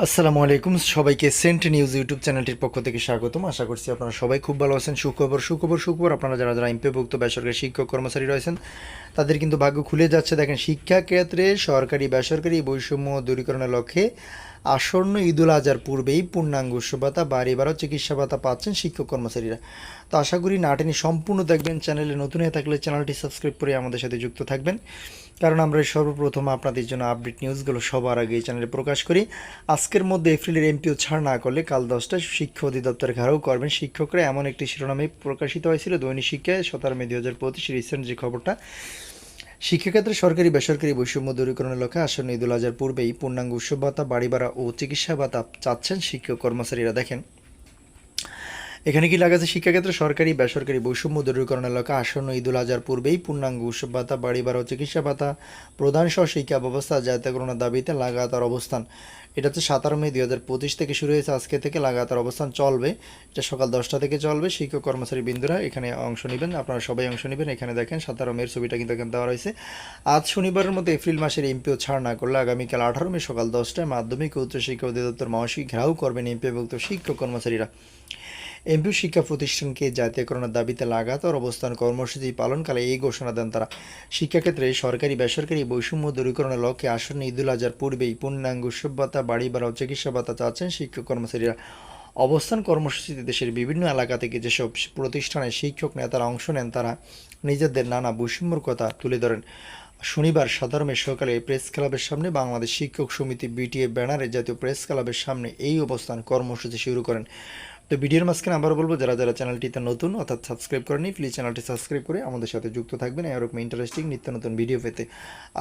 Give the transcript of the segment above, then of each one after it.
আসসালামু আলাইকুম সবাইকে সেন্ট নিউজ ইউটিউব চ্যানেলটির পক্ষ থেকে স্বাগতম। আশা করছি আপনারা সবাই খুব ভালো আছেন। সুখবর আপনারা যারা যারা এমপিওভুক্ত বেসরকারি শিক্ষক কর্মচারী রয়েছেন তাদের কিন্তু ভাগ্য খুলে যাচ্ছে। দেখেন, শিক্ষাক্ষেত্রে সরকারি বেসরকারি বৈষম্য দূরীকরণের লক্ষ্যে আসন্ন ঈদুল আজহার পূর্বেই পূর্ণাঙ্গ উৎস ভাতা, বাড়ি ভাড়া, চিকিৎসা ভাতা পাচ্ছেন শিক্ষক কর্মচারীরা। তো আশা করি নাটেনি সম্পূর্ণ দেখবেন। চ্যানেলে নতুন হয়ে থাকলে চ্যানেলটি সাবস্ক্রাইব করে আমাদের সাথে যুক্ত থাকবেন, কারণ আমরা সর্বপ্রথম আপনাদের জন্য আপডেট নিউজগুলো সবার আগে এই চ্যানেলে প্রকাশ করি। আজকের মধ্যে এপ্রিলের এমপিও ছাড় না করলে কাল 10টায় শিক্ষা অধিদপ্তরে ঘেরাও করবেন শিক্ষকরা, এমন একটি শিরোনামে প্রকাশিত হয়েছিল দৈনিক শিক্ষায় 17 মে 2025 রিসেন্ট যে খবরটা। শিক্ষাক্ষেত্রে সরকারি বেসরকারি বৈষম্য দূরীকরণের লক্ষ্যে আসন্ন ঈদুল আজহার পূর্বেই পূর্ণাঙ্গ উৎসব ভাতা, বাড়ি ভাড়া ও চিকিৎসা ভাতা চাচ্ছেন শিক্ষক কর্মচারীরা। দেখেন, এখানে কি লেখা আছে? শিক্ষাক্ষেত্রে সরকারি বেসরকারি বৈষম্য দূরীকরণের লক্ষ্যে আসন্ন ঈদুল আজহার পূর্বেই পূর্ণাঙ্গ উৎসব ভাতা, বাড়ি ভাড়া ও চিকিৎসা ভাতা প্রদান সহ শিক্ষা ব্যবস্থা জাতীয়করণের দাবিতে লাগাতার অবস্থান। এটা হচ্ছে 17 মে 2025 থেকে শুরু হয়েছে। আজকে থেকে লাগাতার অবস্থান চলবে। এটা সকাল 10টা থেকে চলবে। শিক্ষক কর্মচারী বৃন্দরা এখানে অংশ নেবেন, আপনারা সবাই অংশ নেবেন। এখানে দেখেন 17 মের ছবিটা কিন্তু এখানে দেওয়া রয়েছে। আজ শনিবারের মতো এপ্রিল মাসের এমপিও ছাড় না করলে আগামীকাল 18 মে সকাল 10টায় মাধ্যমিক ও উচ্চশিক্ষা অধিদপ্তর মহাশয় ঘেরাও করবেন এমপিওভুক্ত শিক্ষক কর্মচারীরা। এমপিও শিক্ষা প্রতিষ্ঠানকে জাতীয়করণের দাবিতে লাগাতার অবস্থান কর্মসূচি পালনকালে এই ঘোষণা দেন তারা। শিক্ষাক্ষেত্রে সরকারি বেসরকারি বৈষম্য দূরীকরণের লক্ষ্যে আসন্ন ঈদুল আজহার পূর্বেই পূর্ণাঙ্গ উৎসব ভাতা, বাড়ি ভাড়া ও চিকিৎসা ভাতা চাচ্ছেন শিক্ষক কর্মচারীরা। অবস্থান কর্মসূচিতে দেশের বিভিন্ন এলাকা থেকে যেসব প্রতিষ্ঠানে শিক্ষক নেতারা অংশ নেন তারা নিজেদের নানা বৈষম্যর কথা তুলে ধরেন। শনিবার 17 মে সকালে প্রেস ক্লাবের সামনে বাংলাদেশ শিক্ষক সমিতি বিটিএ ব্যানারে জাতীয় প্রেস ক্লাবের সামনে এই অবস্থান কর্মসূচি শুরু করেন। তো ভিডিওর মাঝখানে আবার বলবো, যারা যারা চ্যানেলটিতে নতুন অর্থাৎ সাবস্ক্রাইব করেনি, প্লিজ চ্যানেলটি সাবস্ক্রাইব করে আমাদের সাথে যুক্ত থাকবেন এরকম ইন্টারেস্টিং নিত্য নতুন ভিডিও পেতে।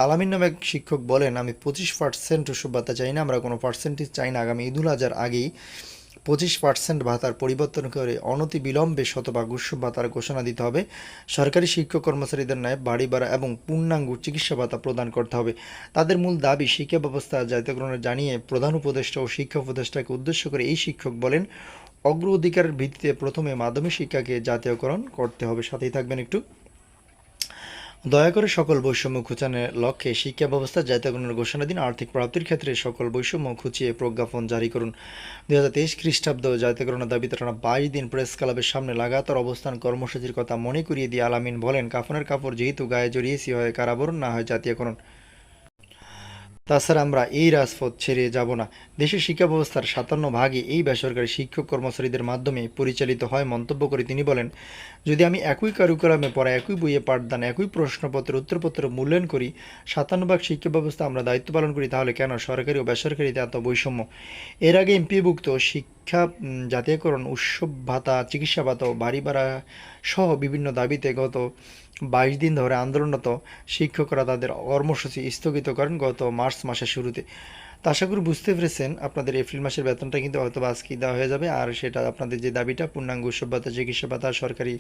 আলামিন নামে এক শিক্ষক বলেন, আমি 25% ওসব ভাতা চাই না, আমরা কোনো পার্সেন্টেজ চাই না। আগামী ঈদুল আজহার আগেই 25% ভাতার পরিবর্তন করে অনতি বিলম্বে শতভাগ উৎসব ভাতার ঘোষণা দিতে হবে। সরকারি শিক্ষক কর্মচারীদের ন্যায় বাড়ি ভাড়া এবং পূর্ণাঙ্গ চিকিৎসা ভাতা প্রদান করতে হবে। তাদের মূল দাবি শিক্ষা ব্যবস্থা জাতীয়করণের জানিয়ে প্রধান উপদেষ্টা ও শিক্ষা উপদেষ্টাকে উদ্দেশ্য করে এই শিক্ষক বলেন, অগ্রাধিকারের ভিত্তিতে প্রথমে মাধ্যমিক শিক্ষাকে জাতীয়করণ করতে হবে। সাথেই থাকবেন একটু। দয়া করে সকল বৈষম্য ঘুচানোর লক্ষ্যে শিক্ষা ব্যবস্থা জাতীয়করণের ঘোষণা দিন। আর্থিক প্রাপ্তির ক্ষেত্রে সকল বৈষম্য ঘুচিয়ে প্রজ্ঞাপন জারি করুন। 2023 খ্রিস্টাব্দ জাতীয়করণের দাবিতে টানা 22 দিন প্রেস ক্লাবের সামনে লাগাতার অবস্থান কর্মসূচির কথা মনে করিয়ে দিয়ে আলামিন বলেন, কাফনের কাপড় যেহেতু গায়ে জড়িয়েছি, হয় কারাবরণ না হয় জাতীয়করণ। তাছাড়া আমরা এই রাজপথ ছেড়ে যাব না। দেশের শিক্ষা ব্যবস্থার 57 ভাগই এই বেসরকারি শিক্ষক কর্মচারীদের মাধ্যমে পরিচালিত হয় মন্তব্য করে তিনি বলেন, যদি আমি একই কারিকুলামে পড়া, একই বইয়ে পাঠদান, একই প্রশ্নপত্র উত্তরপত্র মূল্যায়ন করি, 57 ভাগ শিক্ষা ব্যবস্থা আমরা দায়িত্ব পালন করি, তাহলে কেন সরকারি ও বেসরকারিতে এত বৈষম্য? এর আগে এমপিভুক্ত শিক্ষা জাতীয়করণ, উৎসব ভাতা, চিকিৎসা ভাতা ও বাড়ি ভাড়া সহ বিভিন্ন দাবিতে গত 22 দিন ধরে আন্দোলনরত শিক্ষকরা তাদের কর্মসূচি স্থগিত করেন গত মার্চ মাসের শুরুতে। তো আশা করি বুঝতে পেরেছেন, আপনাদের এপ্রিল মাসের বেতনটা কিন্তু হয়তো আজকেই দেওয়া হয়ে যাবে। আর সেটা আপনাদের যে দাবিটা পূর্ণাঙ্গ উৎসব ভাতা, চিকিৎসা ভাতা, সরকারি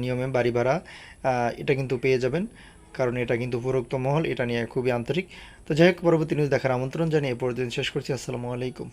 নিয়মে বাড়ি ভাড়া, এটা কিন্তু পেয়ে যাবেন, কারণ এটা কিন্তু উপরোক্ত মহল এটা নিয়ে খুবই আন্তরিক। তো যাই হোক, পরবর্তী নিউজ দেখার আমন্ত্রণ জানিয়ে এ পর্যন্ত শেষ করছি। আসসালামু আলাইকুম।